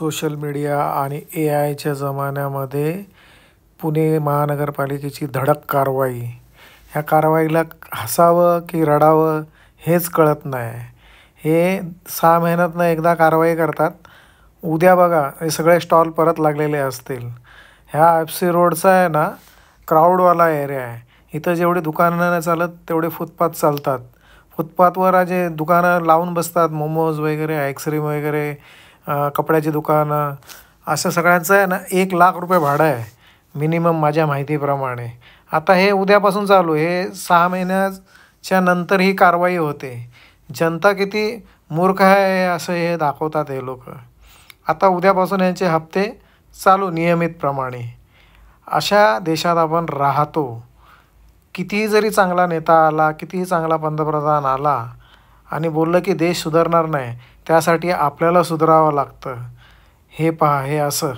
Social media आणि ए आयच्या जमान्यामध्ये पुणे महानगरपालिकेची धडक कारवाई. ह्या कारवाईला हसावं की रडावं हेच कळत नाही. हे 6 महिन्यातनं एकदा कारवाई करतात. उद्या बघा हे सगळे स्टॉल परत लागलेले असतील. ह्या एफ.सी. रोडचा आहे ना, क्राऊडवाला एरिया आहे. इथं जेवढी दुकानं नाही चालत तेवढे फुटपाथ चालतात. फुटपाथवर जे दुकानं लावून बसतात, मोमोज वगैरे, आईस्क्रीम वगैरे, कपड्याची दुकानं, असं सगळ्यांचं आहे ना 1,00,000 रुपये भाडं आहे मिनिमम माझ्या माहितीप्रमाणे. आता हे उद्यापासून चालू, हे 6 महिन्याच्या नंतर ही कारवाई होते. जनता किती मूर्ख आहे असं हे दाखवतात हे लोक. आता उद्यापासून यांचे हप्ते चालू नियमितप्रमाणे. अशा देशात आपण राहतो. कितीही जरी चांगला नेता आला, कितीही चांगला पंतप्रधान आला आणि बोललं की देश सुधारणार नाही, त्यासाठी आपल्याला सुधारावं लागतं. हे पहा, हे असं